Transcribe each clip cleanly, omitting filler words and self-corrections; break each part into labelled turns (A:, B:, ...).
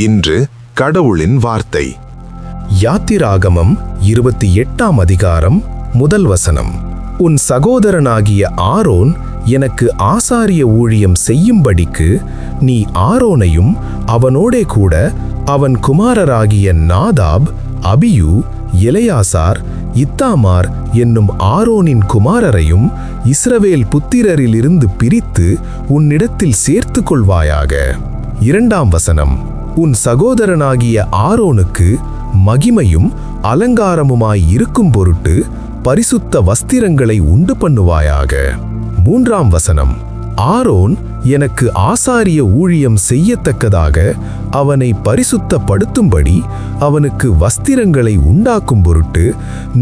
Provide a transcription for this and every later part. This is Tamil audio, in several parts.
A: இன்று கடவுளின் வார்த்தை.
B: யாத்திராகமம் 28ஆம் அதிகாரம் 1 வசனம். உன் சகோதரனாகிய ஆரோன் எனக்கு ஆசாரிய ஊழியம் செய்யும்படிக்கு நீ ஆரோனையும் அவனோடே கூட அவன் குமாரராகிய நாதாப், அபியூ, எலெயாசார், இத்தாமார் என்னும் ஆரோனின் குமாரரையும் இஸ்ரவேல் புத்திரரிலிருந்து பிரித்து உன்னிடத்தில் சேர்த்து கொள்வாயாக. 2ஆம் வசனம். உன் சகோதரனாகிய ஆரோனுக்கு மகிமையும் அலங்காரமுமாய் இருக்கும் பொருட்டு பரிசுத்த வஸ்திரங்களை உண்டு பண்ணுவாயாக. 3ஆம் வசனம். ஆரோன் எனக்கு ஆசாரிய ஊழியம் செய்யத்தக்கதாக அவனை பரிசுத்தப்படுத்தும்படி அவனுக்கு வஸ்திரங்களை உண்டாக்கும் பொருட்டு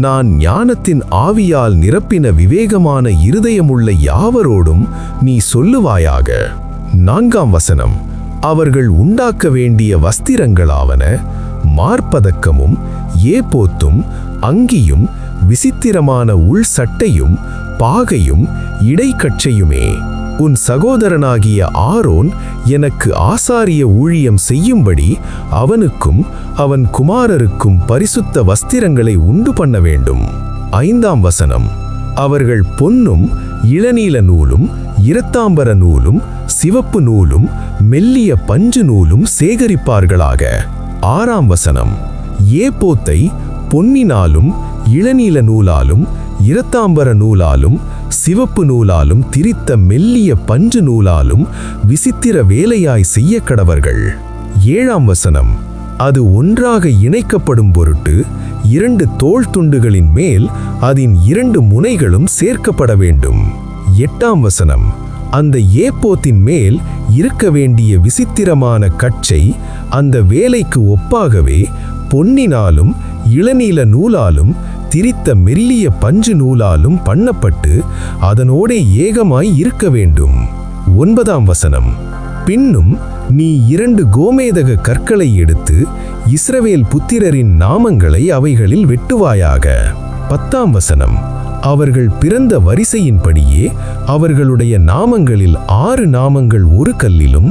B: நான் ஞானத்தின் ஆவியால் நிரப்பின விவேகமான இருதயமுள்ள யாவரோடும் நீ சொல்லுவாயாக. 4ஆம் வசனம். அவர்கள் உண்டாக்க வேண்டிய வஸ்திரங்களாவன மார்பதக்கமும் ஏபோத்தும் அங்கியும் விசித்திரமான உள் சட்டையும் பாகையும் இடைக்கச்சையுமே. உன் சகோதரனாகிய ஆரோன் எனக்கு ஆசாரிய ஊழியம் செய்யும்படி அவனுக்கும் அவன் குமாரருக்கும் பரிசுத்த வஸ்திரங்களை உண்டு பண்ண வேண்டும். 5ஆம் வசனம். அவர்கள் பொன்னும் இளநீல நூலும் இரத்தாம்பர நூலும் சிவப்பு நூலும் மெல்லிய பஞ்சு நூலும் சேகரிப்பார்களாக. 6ஆம் வசனம். ஏபோத்தை பொன்னினாலும் இளநீல நூலாலும் இரத்தாம்பர நூலாலும் சிவப்பு நூலாலும் திரித்த மெல்லிய பஞ்சு நூலாலும் விசித்திர வேலையாய் செய்ய கடவர்கள். 7ஆம் வசனம். அது ஒன்றாக இணைக்கப்படும் பொருட்டு 2 தோள் துண்டுகளின் மேல் அதன் 2 முனைகளும் சேர்க்கப்பட வேண்டும். 8ஆம் வசனம். அந்த ஏபோத்தின் மேல் இருக்க வேண்டிய விசித்திரமான கச்சை அந்த வேலைக்கு ஒப்பாகவே பொன்னினாலும் இளநீல நூலாலும் திரித்த மெல்லிய பஞ்சு நூலாலும் பண்ணப்பட்டு அதனோடே ஏகமாய் இருக்க வேண்டும். 9ஆம் வசனம். பின்னும் நீ 2 கோமேதக கற்களை எடுத்து இஸ்ரவேல் புத்திரரின் நாமங்களை அவைகளில் வெட்டுவாயாக. 10ஆம் வசனம். அவர்கள் பிறந்த வரிசையின்படியே அவர்களுடைய நாமங்களில் 6 நாமங்கள் ஒரு கல்லிலும்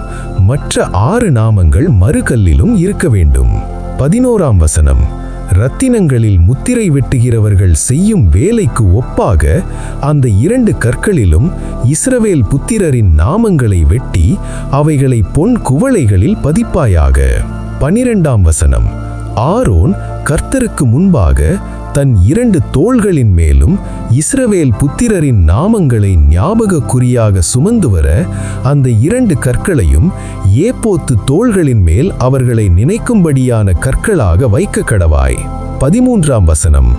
B: மற்ற 6 நாமங்கள் மறு கல்லிலும் இருக்க வேண்டும். 11ஆம் வசனம். இரத்தினங்களில் முத்திரை வெட்டுகிறவர்கள் செய்யும் வேலைக்கு ஒப்பாக அந்த 2 கற்களிலும் இஸ்ரவேல் புத்திரரின் நாமங்களை வெட்டி அவைகளை பொன் குவளைகளில் பதிப்பாயாக. 12ஆம் வசனம். ஆரோன் கர்த்தருக்கு முன்பாக தன் 2 தோள்களின் மேலும் இஸ்ரவேல் புத்திரரின் நாமங்களை ஞாபக குறியாக சுமந்து வர அந்த 2 கற்களையும் ஏபோத்து தோள்களின் மேல் அவர்களை நினைக்கும்படியான கற்களாக வைக்க கடவாய். 13ஆம் வசனம்.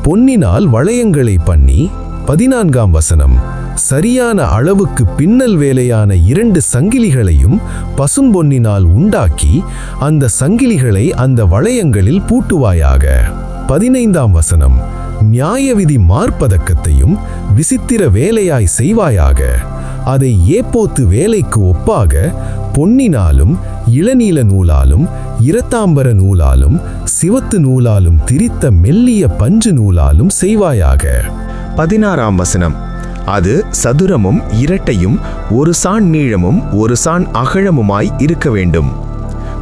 B: பொன்னினால் வளையங்களை பண்ணி. 14ஆம் வசனம். சரியான அளவுக்கு பின்னல் வேலையான 2 சங்கிலிகளையும் பசும்பொன்னினால் உண்டாக்கி அந்த சங்கிலிகளை அந்த வளையங்களில் பூட்டுவாயாக. 15ஆம் வசனம். நியாயவிதி மார்பதக்கத்தையும் விசித்திர வேலையாய் செய்வாயாக. அதை ஏபோத்து வேலைக்கு ஒப்பாக பொன்னினாலும் இளநீல நூலாலும் இரத்தாம்பர நூலாலும் சிவத்து நூலாலும் திரித்த மெல்லிய பஞ்சு நூலாலும் செய்வாயாக.
C: 16ஆம் வசனம். அது சதுரமும் இரட்டையும் 1 சாண் நீளமும் 1 சாண் அகலமுமாய் இருக்க வேண்டும்.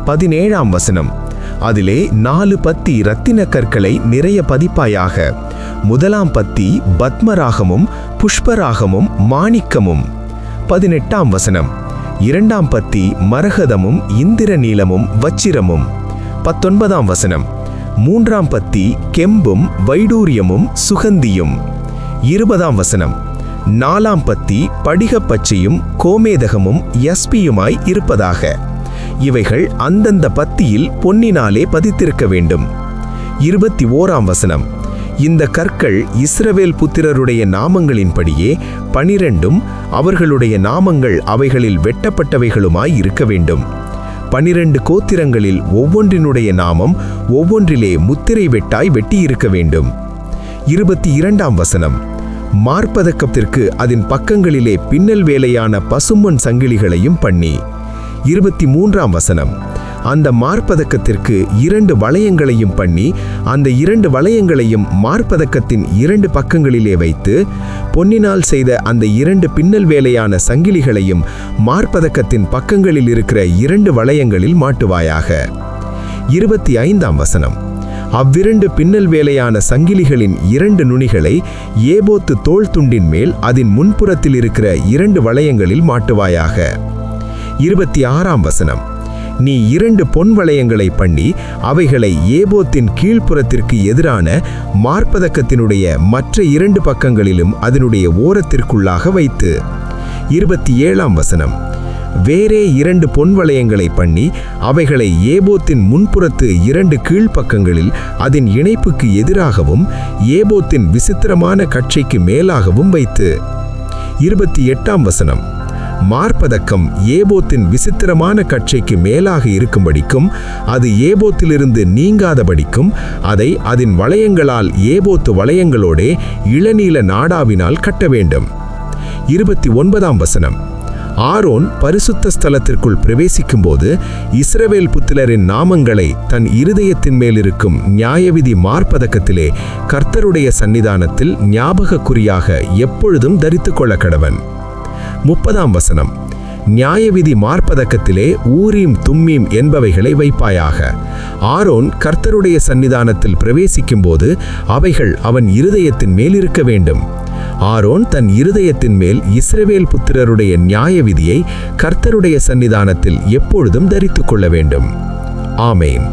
C: 17ஆம் வசனம். அதிலே 4 பத்தி இரத்தின கற்களை நிறைய பதிப்பாயாக. 1ஆம் பத்தி பத்மராகமும் புஷ்பராகமும் மாணிக்கமும். 18ஆம் வசனம். 2ஆம் பத்தி மரகதமும் இந்திர நீலமும் வச்சிரமும். 19ஆம் வசனம். 3ஆம் பத்தி கெம்பும் வைடூரியமும் சுகந்தியும். 20ஆம் வசனம். 4ஆம் பத்தி படிகப்பச்சையும் கோமேதகமும் யஸ்பியுமாய் இருப்பதாக. இவைகள் அந்தந்த பத்தியில் பொன்னினாலே பதித்திருக்க வேண்டும். 21ஆம் வசனம். இந்த கற்கள் இஸ்ரவேல் புத்திரருடைய நாமங்களின்படியே 12ம் அவர்களுடைய நாமங்கள் அவைகளில் வெட்டப்பட்டவைகளுமாய் இருக்க வேண்டும். 12 கோத்திரங்களில் ஒவ்வொன்றினுடைய நாமம் ஒவ்வொன்றிலே முத்திரை வெட்டாய் வெட்டியிருக்க வேண்டும். 22ஆம் வசனம். மார்பதக்கத்திற்கு அதன் பக்கங்களிலே பின்னல் வேலையான பசும்பொன் சங்கிலிகளையும் பண்ணி. 23ஆம் வசனம். அந்த மார்பதக்கத்திற்கு 2 வளையங்களையும் பண்ணி அந்த 2 வளையங்களையும் மார்பதக்கத்தின் 2 பக்கங்களிலே வைத்து பொன்னினால் செய்த அந்த 2 பின்னல் வேலையான சங்கிலிகளையும் மார்பதக்கத்தின் பக்கங்களில் இருக்கிற 2 வளையங்களில் மாட்டுவாயாக. 25ஆம் வசனம். அவ்விரண்டு பின்னல் வேலையான சங்கிலிகளின் 2 நுனிகளை ஏபோத்து தோள் துண்டின் மேல் அதன் முன்புறத்தில் இருக்கிற 2 வளையங்களில் மாட்டுவாயாக. 26ஆம் வசனம். நீ 2 பொன் வளையங்களை பண்ணி அவைகளை ஏபோத்தின் கீழ்ப்புறத்திற்கு எதிரான மார்பதக்கத்தினுடைய மற்ற 2 பக்கங்களிலும் அதனுடைய ஓரத்திற்குள்ளாக வைத்து. 27ஆம் வசனம். வேறே 2 பொன் வளையங்களை பண்ணி அவைகளை ஏபோத்தின் முன்புறத்து 2 கீழ்ப்பக்கங்களில் அதன் இணைப்புக்கு எதிராகவும் ஏபோத்தின் விசித்திரமான கச்சைக்கு மேலாகவும் வைத்து. 28ஆம் வசனம். மார்பதக்கம் ஏபோத்தின் விசித்திரமான கச்சைக்கு மேலாக இருக்கும்படிக்கும் அது ஏபோத்திலிருந்து நீங்காதபடிக்கும் அதை அதன் வளையங்களால் ஏபோத்து வளையங்களோடே இளநீல நாடாவினால் கட்ட வேண்டும். 29ஆம் வசனம். ஆரோன் பரிசுத்த ஸ்தலத்திற்குள் பிரவேசிக்கும்போது இஸ்ரவேல் புத்திரரின் நாமங்களை தன் இருதயத்தின் மேலிருக்கும் நியாயவிதி மார்பதக்கத்திலே கர்த்தருடைய சன்னிதானத்தில் ஞாபக குறியாக எப்பொழுதும் தரித்து கொள்ள கடவன். 30ஆம் வசனம். நியாயவிதி மார்பதக்கத்திலே ஊரீம் தும்மீம் என்பவைகளை வைப்பாயாக. ஆரோன் கர்த்தருடைய சன்னிதானத்தில் பிரவேசிக்கும்போது அவைகள் அவன் இருதயத்தின் மேல் இருக்க வேண்டும். ஆரோன் தன் இருதயத்தின் மேல் இஸ்ரவேல் புத்திரருடைய நியாயவிதியை கர்த்தருடைய சன்னிதானத்தில் எப்பொழுதும் தரித்து கொள்ள வேண்டும். ஆமேன்.